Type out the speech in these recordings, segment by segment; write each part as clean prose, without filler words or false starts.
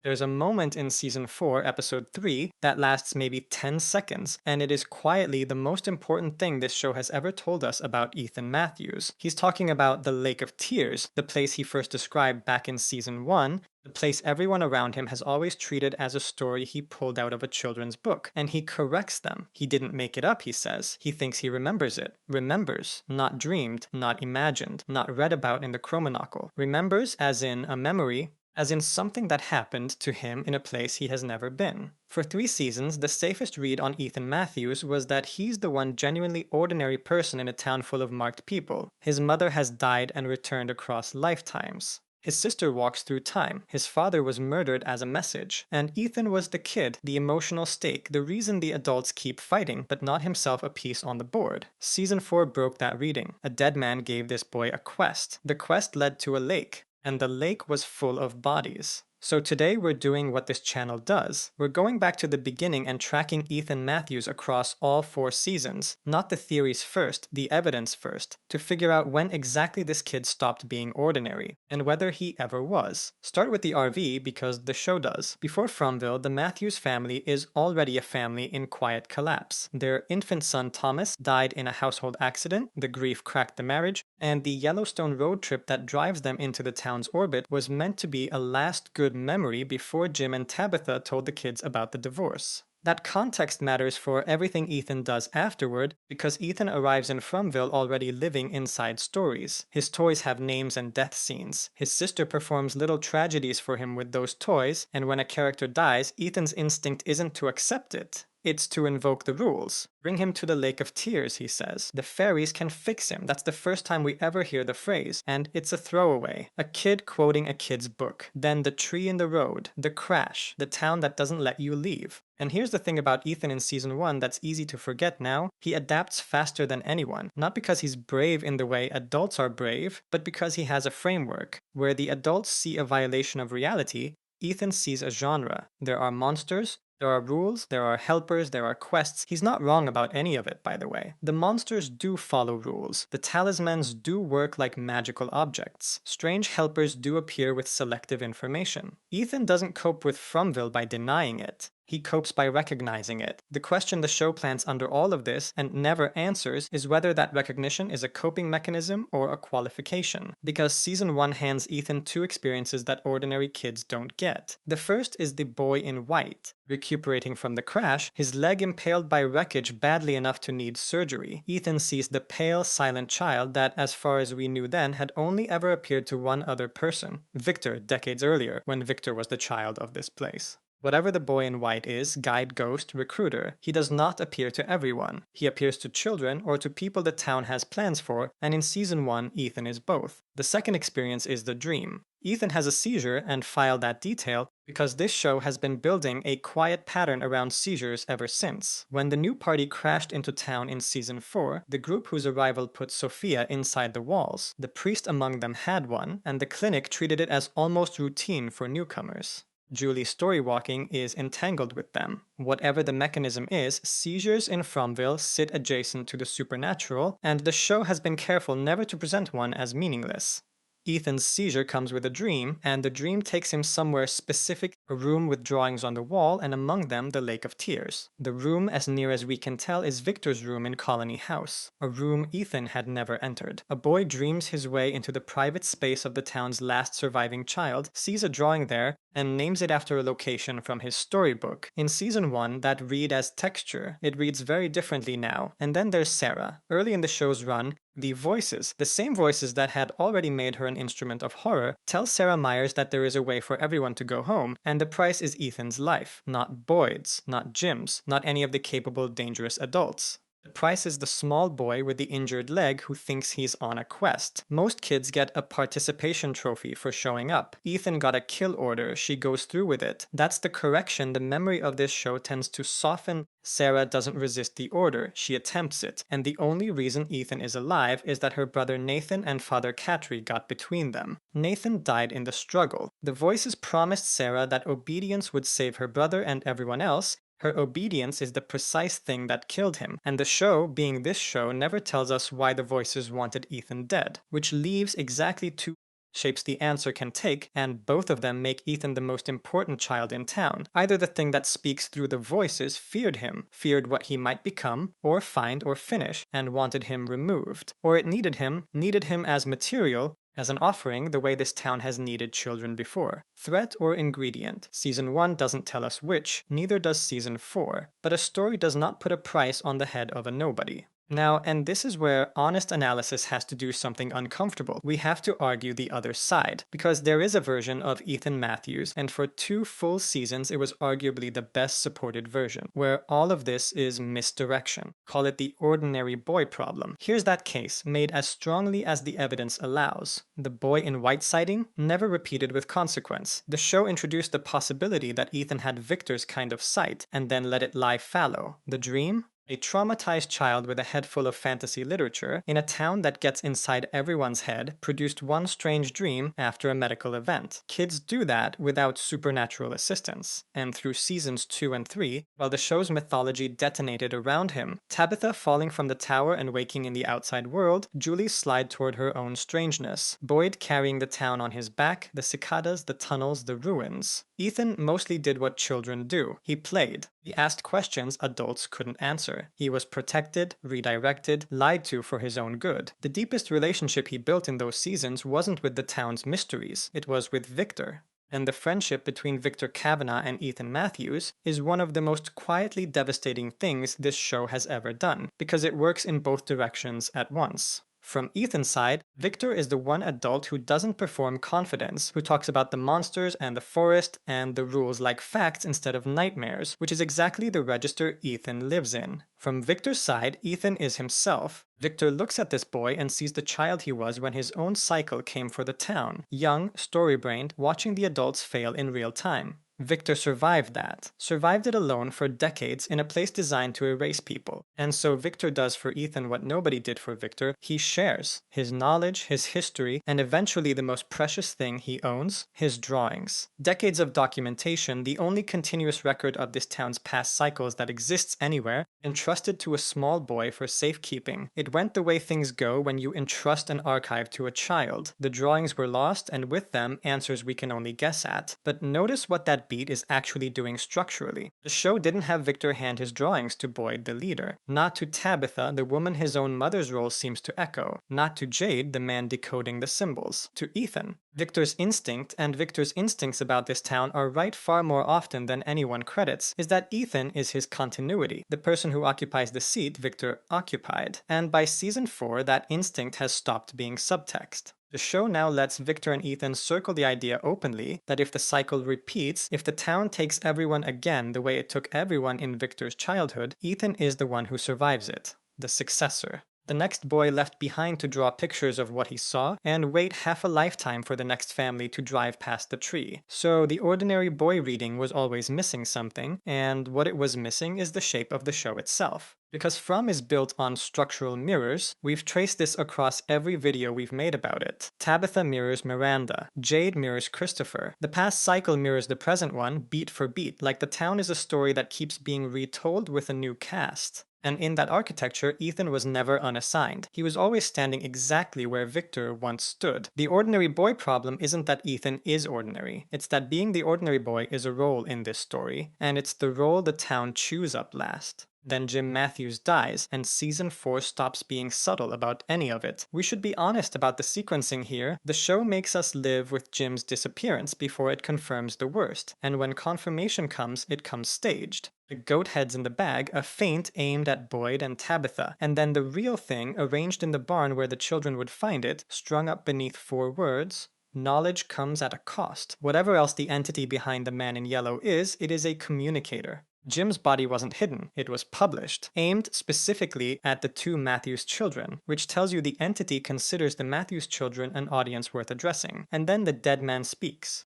There's a moment in season 4, episode 3, that lasts maybe 10 seconds, and it is quietly the most important thing this show has ever told us about Ethan Matthews. He's talking about the Lake of Tears, the place he first described back in season 1, the place everyone around him has always treated as a story he pulled out of a children's book, and he corrects them. He didn't make it up, he says. He thinks he remembers it. Remembers, not dreamed, not imagined, not read about in the Chromonocle. Remembers as in a memory, as in something that happened to him in a place he has never been. For 3 seasons, the safest read on Ethan Matthews was that he's the one genuinely ordinary person in a town full of marked people. His mother has died and returned across lifetimes. His sister walks through time, his father was murdered as a message, and Ethan was the kid, the emotional stake, the reason the adults keep fighting, but not himself a piece on the board. Season 4 broke that reading. A dead man gave this boy a quest. The quest led to a lake, and the lake was full of bodies. So today we're doing what this channel does. We're going back to the beginning and tracking Ethan Matthews across all 4 seasons. Not the theories first, the evidence first, to figure out when exactly this kid stopped being ordinary, and whether he ever was. Start with the RV because the show does. Before Fromville, the Matthews family is already a family in quiet collapse. Their infant son Thomas died in a household accident, the grief cracked the marriage, and the Yellowstone road trip that drives them into the town's orbit was meant to be a last good memory before Jim and Tabitha told the kids about the divorce. That context matters for everything Ethan does afterward because Ethan arrives in Fromville already living inside stories. His toys have names and death scenes. His sister performs little tragedies for him with those toys, and when a character dies, Ethan's instinct isn't to accept it. It's to invoke the rules. Bring him to the Lake of Tears, he says. The fairies can fix him. That's the first time we ever hear the phrase, and it's a throwaway. A kid quoting a kid's book. Then the tree in the road, the crash, the town that doesn't let you leave. And here's the thing about Ethan in season 1 that's easy to forget now. He adapts faster than anyone. Not because he's brave in the way adults are brave, but because he has a framework. Where the adults see a violation of reality, Ethan sees a genre. There are monsters, there are rules, there are helpers, there are quests. He's not wrong about any of it, by the way. The monsters do follow rules. The talismans do work like magical objects. Strange helpers do appear with selective information. Ethan doesn't cope with Fromville by denying it. He copes by recognizing it. The question the show plants under all of this and never answers is whether that recognition is a coping mechanism or a qualification. Because season 1 hands Ethan 2 experiences that ordinary kids don't get. The first is the boy in white. Recuperating from the crash, his leg impaled by wreckage badly enough to need surgery. Ethan sees the pale, silent child that, as far as we knew then, had only ever appeared to one other person, Victor, decades earlier, when Victor was the child of this place. Whatever the boy in white is, guide, ghost, recruiter, he does not appear to everyone. He appears to children or to people the town has plans for, and in season 1, Ethan is both. The second experience is the dream. Ethan has a seizure and file that detail because this show has been building a quiet pattern around seizures ever since. When the new party crashed into town in season 4, the group whose arrival put Sophia inside the walls, the priest among them had one, and the clinic treated it as almost routine for newcomers. Julie's storywalking is entangled with them. Whatever the mechanism is, seizures in Fromville sit adjacent to the supernatural, and the show has been careful never to present one as meaningless. Ethan's seizure comes with a dream, and the dream takes him somewhere specific, a room with drawings on the wall, and among them the Lake of Tears. The room, as near as we can tell, is Victor's room in Colony House, a room Ethan had never entered. A boy dreams his way into the private space of the town's last surviving child, sees a drawing there, and names it after a location from his storybook. In season 1, that read as texture. It reads very differently now. And then there's Sarah. Early in the show's run, the voices, the same voices that had already made her an instrument of horror, tell Sarah Myers that there is a way for everyone to go home, and the price is Ethan's life, not Boyd's, not Jim's, not any of the capable, dangerous adults. The price is the small boy with the injured leg who thinks he's on a quest. Most kids get a participation trophy for showing up. Ethan got a kill order, she goes through with it. That's the correction the memory of this show tends to soften. Sarah doesn't resist the order, she attempts it. And the only reason Ethan is alive is that her brother Nathan and Father Catry got between them. Nathan died in the struggle. The voices promised Sarah that obedience would save her brother and everyone else. Her obedience is the precise thing that killed him, and the show, being this show, never tells us why the voices wanted Ethan dead, which leaves exactly 2 shapes the answer can take, and both of them make Ethan the most important child in town. Either the thing that speaks through the voices feared him, feared what he might become, or find or finish, and wanted him removed. Or it needed him as material, as an offering, the way this town has needed children before. Threat or ingredient? Season 1 doesn't tell us which, neither does Season 4. But a story does not put a price on the head of a nobody. Now, and this is where honest analysis has to do something uncomfortable. We have to argue the other side, because there is a version of Ethan Matthews, and for 2 full seasons it was arguably the best supported version, where all of this is misdirection. Call it the ordinary boy problem. Here's that case, made as strongly as the evidence allows. The boy in white sighting, never repeated with consequence. The show introduced the possibility that Ethan had Victor's kind of sight, and then let it lie fallow. The dream? A traumatized child with a head full of fantasy literature, in a town that gets inside everyone's head, produced one strange dream after a medical event. Kids do that without supernatural assistance. And through seasons 2 and 3, while the show's mythology detonated around him, Tabitha falling from the tower and waking in the outside world, Julie slid toward her own strangeness. Boyd carrying the town on his back, the cicadas, the tunnels, the ruins. Ethan mostly did what children do. He played. He asked questions adults couldn't answer. He was protected, redirected, lied to for his own good. The deepest relationship he built in those seasons wasn't with the town's mysteries, it was with Victor. And the friendship between Victor Kavanaugh and Ethan Matthews is one of the most quietly devastating things this show has ever done, because it works in both directions at once. From Ethan's side, Victor is the one adult who doesn't perform confidence, who talks about the monsters and the forest and the rules like facts instead of nightmares, which is exactly the register Ethan lives in. From Victor's side, Ethan is himself. Victor looks at this boy and sees the child he was when his own cycle came for the town, young, story-brained, watching the adults fail in real time. Victor survived that, survived it alone for decades in a place designed to erase people. And so Victor does for Ethan what nobody did for Victor. He shares his knowledge, his history, and eventually the most precious thing he owns, his drawings. Decades of documentation, the only continuous record of this town's past cycles that exists anywhere, entrusted to a small boy for safekeeping. It went the way things go when you entrust an archive to a child. The drawings were lost, and with them, answers we can only guess at. But notice what that beat is actually doing structurally. The show didn't have Victor hand his drawings to Boyd, the leader. Not to Tabitha, the woman his own mother's role seems to echo. Not to Jade, the man decoding the symbols. To Ethan. Victor's instinct and Victor's instincts about this town are right far more often than anyone credits, is that Ethan is his continuity, the person who occupies the seat Victor occupied. And by season 4, that instinct has stopped being subtext. The show now lets Victor and Ethan circle the idea openly that if the cycle repeats, if the town takes everyone again the way it took everyone in Victor's childhood, Ethan is the one who survives it, the successor. The next boy left behind to draw pictures of what he saw and wait half a lifetime for the next family to drive past the tree. So the ordinary boy reading was always missing something, and what it was missing is the shape of the show itself. Because From is built on structural mirrors, we've traced this across every video we've made about it. Tabitha mirrors Miranda, Jade mirrors Christopher. The past cycle mirrors the present one, beat for beat, like the town is a story that keeps being retold with a new cast. And in that architecture, Ethan was never unassigned. He was always standing exactly where Victor once stood. The ordinary boy problem isn't that Ethan is ordinary. It's that being the ordinary boy is a role in this story, and it's the role the town chews up last. Then Jim Matthews dies, and season 4 stops being subtle about any of it. We should be honest about the sequencing here. The show makes us live with Jim's disappearance before it confirms the worst, and when confirmation comes, it comes staged. The goat heads in the bag, a feint aimed at Boyd and Tabitha, and then the real thing arranged in the barn where the children would find it, strung up beneath 4 words. Knowledge comes at a cost. Whatever else the entity behind the man in yellow is, it is a communicator. Jim's body wasn't hidden, it was published, aimed specifically at the 2 Matthews children, which tells you the entity considers the Matthews children an audience worth addressing, and then the dead man speaks.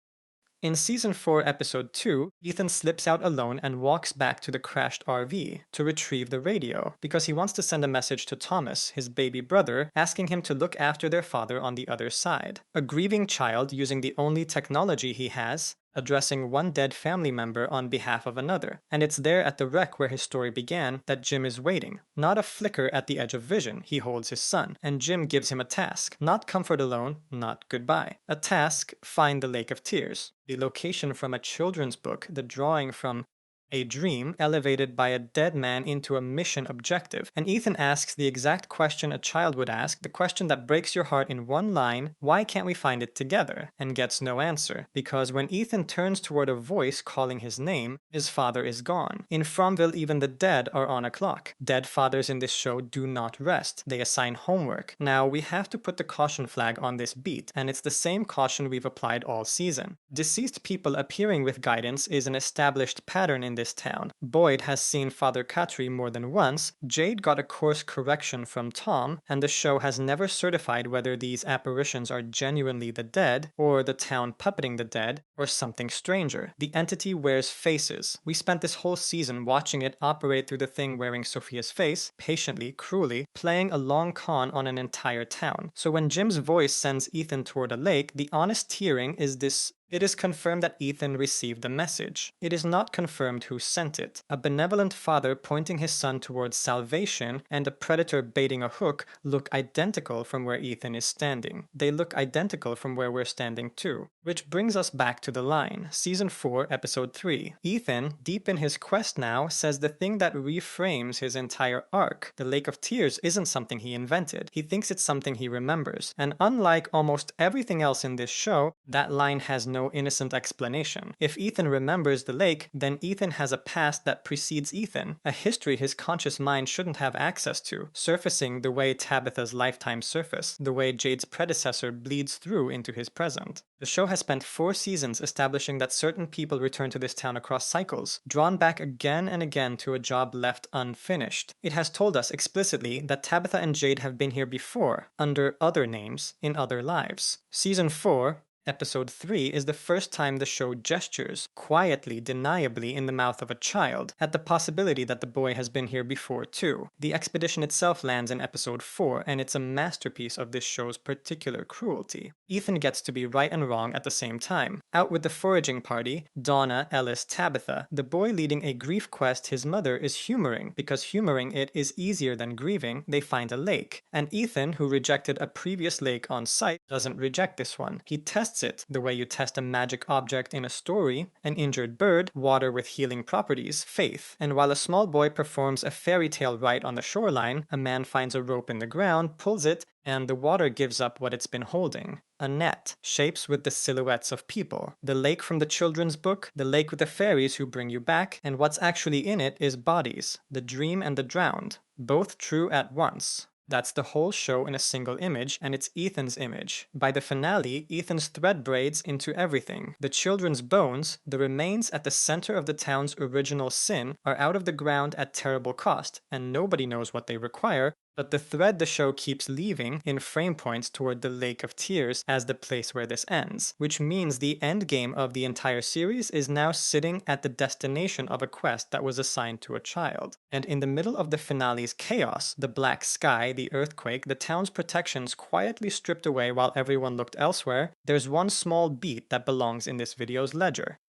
In season 4, episode 2, Ethan slips out alone and walks back to the crashed RV to retrieve the radio, because he wants to send a message to Thomas, his baby brother, asking him to look after their father on the other side. A grieving child using the only technology he has, addressing one dead family member on behalf of another. And it's there at the wreck where his story began that Jim is waiting. Not a flicker at the edge of vision, he holds his son, and Jim gives him a task. Not comfort alone, not goodbye. A task, find the Lake of Tears. The location from a children's book, the drawing from a dream elevated by a dead man into a mission objective. And Ethan asks the exact question a child would ask, the question that breaks your heart in one line, why can't we find it together? And gets no answer, because when Ethan turns toward a voice calling his name, his father is gone. In Fromville, even the dead are on a clock. Dead fathers in this show do not rest. They assign homework. Now, we have to put the caution flag on this beat, and it's the same caution we've applied all season. Deceased people appearing with guidance is an established pattern in this town. Boyd has seen Father Katri more than once, Jade got a course correction from Tom, and the show has never certified whether these apparitions are genuinely the dead, or the town puppeting the dead, or something stranger. The entity wears faces. We spent this whole season watching it operate through the thing wearing Sophia's face, patiently, cruelly, playing a long con on an entire town. So when Jim's voice sends Ethan toward a lake, the honest hearing is this. It is confirmed that Ethan received the message. It is not confirmed who sent it. A benevolent father pointing his son towards salvation and a predator baiting a hook look identical from where Ethan is standing. They look identical from where we're standing too. Which brings us back to the line. Season 4, Episode 3. Ethan, deep in his quest now, says the thing that reframes his entire arc. The Lake of Tears isn't something he invented. He thinks it's something he remembers. And unlike almost everything else in this show, that line has no innocent explanation. If Ethan remembers the lake, then Ethan has a past that precedes Ethan, a history his conscious mind shouldn't have access to, surfacing the way Tabitha's lifetime surfaced, the way Jade's predecessor bleeds through into his present. The show has spent 4 seasons establishing that certain people return to this town across cycles, drawn back again and again to a job left unfinished. It has told us explicitly that Tabitha and Jade have been here before, under other names, in other lives. Season 4, Episode 3 is the first time the show gestures, quietly, deniably, in the mouth of a child, at the possibility that the boy has been here before too. The expedition itself lands in Episode 4, and it's a masterpiece of this show's particular cruelty. Ethan gets to be right and wrong at the same time. Out with the foraging party, Donna, Ellis, Tabitha, the boy leading a grief quest his mother is humoring, because humoring it is easier than grieving, they find a lake. And Ethan, who rejected a previous lake on sight, doesn't reject this one. He tests it the way you test a magic object in a story, an injured bird, water with healing properties, faith. And while a small boy performs a fairy tale rite on the shoreline, a man finds a rope in the ground, pulls it, and the water gives up what it's been holding. A net, shapes with the silhouettes of people. The lake from the children's book, the lake with the fairies who bring you back, and what's actually in it is bodies, the dream and the drowned, both true at once. That's the whole show in a single image, and it's Ethan's image. By the finale, Ethan's thread braids into everything. The children's bones, the remains at the center of the town's original sin, are out of the ground at terrible cost, and nobody knows what they require, but the thread the show keeps leaving in frame points toward the Lake of Tears as the place where this ends, which means the end game of the entire series is now sitting at the destination of a quest that was assigned to a child. And in the middle of the finale's chaos, the black sky, the earthquake, the town's protections quietly stripped away while everyone looked elsewhere, there's one small beat that belongs in this video's ledger.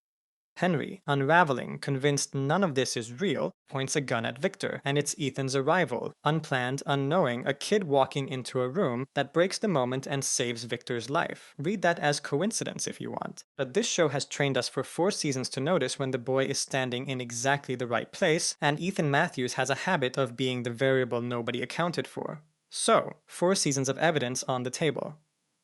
Henry, unraveling, convinced none of this is real, points a gun at Victor, and it's Ethan's arrival, unplanned, unknowing, a kid walking into a room that breaks the moment and saves Victor's life. Read that as coincidence if you want. But this show has trained us for 4 seasons to notice when the boy is standing in exactly the right place, and Ethan Matthews has a habit of being the variable nobody accounted for. So, 4 seasons of evidence on the table.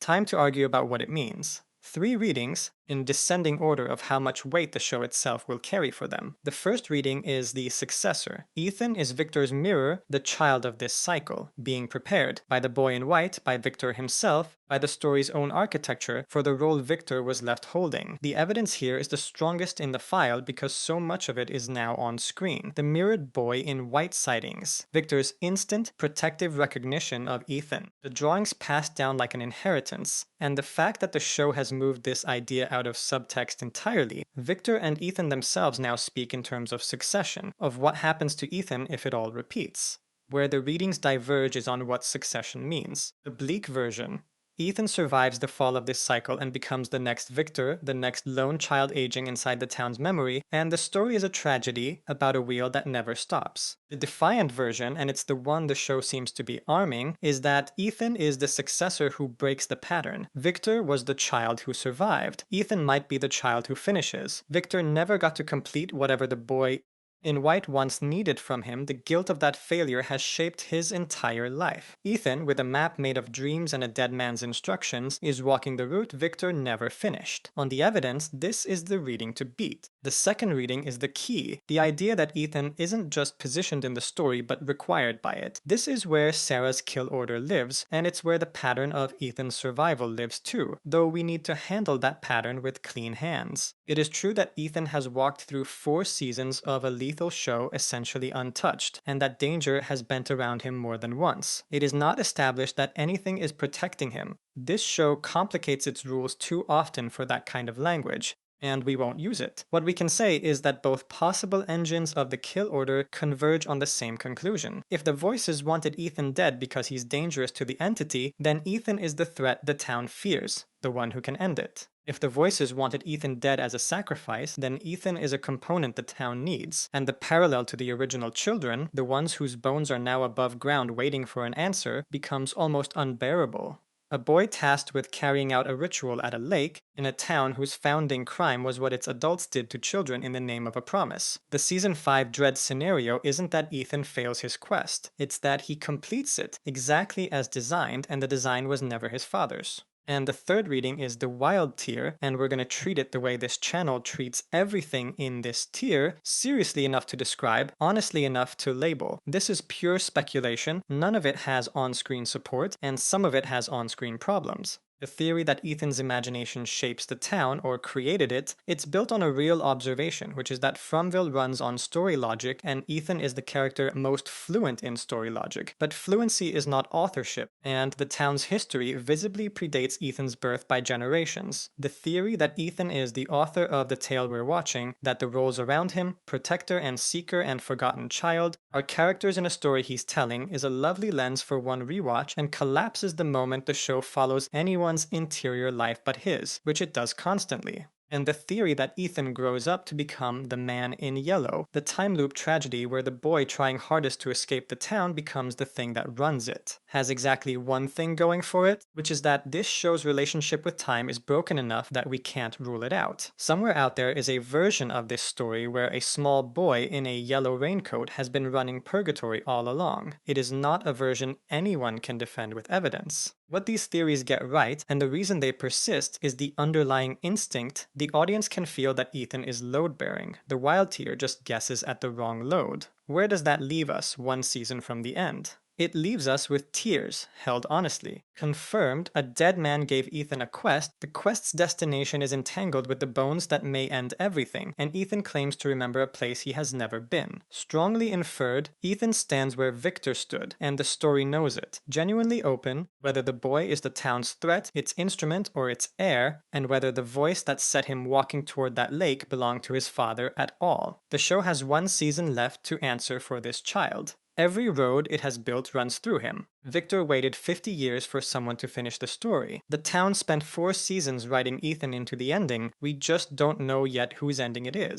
Time to argue about what it means. 3 readings, in descending order of how much weight the show itself will carry for them. The first reading is the successor. Ethan is Victor's mirror, the child of this cycle, being prepared by the boy in white, by Victor himself, by the story's own architecture for the role Victor was left holding. The evidence here is the strongest in the file because so much of it is now on screen. The mirrored boy in white sightings, Victor's instant, protective recognition of Ethan, the drawings passed down like an inheritance, and the fact that the show has moved this idea out of subtext entirely. Victor and Ethan themselves now speak in terms of succession, of what happens to Ethan if it all repeats. Where the readings diverge is on what succession means. The bleak version, Ethan survives the fall of this cycle and becomes the next victor, the next lone child aging inside the town's memory, and the story is a tragedy about a wheel that never stops. The defiant version, and it's the one the show seems to be arming, is that Ethan is the successor who breaks the pattern. Victor was the child who survived. Ethan might be the child who finishes. Victor never got to complete whatever the boy in white once needed from him. The guilt of that failure has shaped his entire life. Ethan, with a map made of dreams and a dead man's instructions, is walking the route Victor never finished. On the evidence, this is the reading to beat. The second reading is the key, the idea that Ethan isn't just positioned in the story but required by it. This is where Sarah's kill order lives, and it's where the pattern of Ethan's survival lives too, though we need to handle that pattern with clean hands. It is true that Ethan has walked through 4 seasons of a lethal show essentially untouched, and that danger has bent around him more than once. It is not established that anything is protecting him. This show complicates its rules too often for that kind of language, and we won't use it. What we can say is that both possible engines of the kill order converge on the same conclusion. If the voices wanted Ethan dead because he's dangerous to the entity, then Ethan is the threat the town fears, the one who can end it. If the voices wanted Ethan dead as a sacrifice, then Ethan is a component the town needs, and the parallel to the original children, the ones whose bones are now above ground waiting for an answer, becomes almost unbearable. A boy tasked with carrying out a ritual at a lake in a town whose founding crime was what its adults did to children in the name of a promise. The season 5 dread scenario isn't that Ethan fails his quest, it's that he completes it exactly as designed, and the design was never his father's. And the third reading is the wild tier, and we're going to treat it the way this channel treats everything in this tier, seriously enough to describe, honestly enough to label. This is pure speculation, none of it has on-screen support, and some of it has on-screen problems. The theory that Ethan's imagination shapes the town, or created it, it's built on a real observation, which is that Fromville runs on story logic, and Ethan is the character most fluent in story logic. But fluency is not authorship, and the town's history visibly predates Ethan's birth by generations. The theory that Ethan is the author of the tale we're watching, that the roles around him, protector and seeker and forgotten child, are characters in a story he's telling, is a lovely lens for one rewatch and collapses the moment the show follows anyone's interior life but his, which it does constantly. And the theory that Ethan grows up to become the man in yellow, the time loop tragedy where the boy trying hardest to escape the town becomes the thing that runs it, has exactly one thing going for it, which is that this show's relationship with time is broken enough that we can't rule it out. Somewhere out there is a version of this story where a small boy in a yellow raincoat has been running purgatory all along. It is not a version anyone can defend with evidence. What these theories get right, and the reason they persist, is the underlying instinct. The audience can feel that Ethan is load-bearing. The wild tier just guesses at the wrong load. Where does that leave us 1 season from the end? It leaves us with tears, held honestly. Confirmed, a dead man gave Ethan a quest. The quest's destination is entangled with the bones that may end everything, and Ethan claims to remember a place he has never been. Strongly inferred, Ethan stands where Victor stood, and the story knows it. Genuinely open, whether the boy is the town's threat, its instrument, or its heir, and whether the voice that set him walking toward that lake belonged to his father at all. The show has 1 season left to answer for this child. Every road it has built runs through him. Victor waited 50 years for someone to finish the story. The town spent 4 seasons writing Ethan into the ending. We just don't know yet whose ending it is.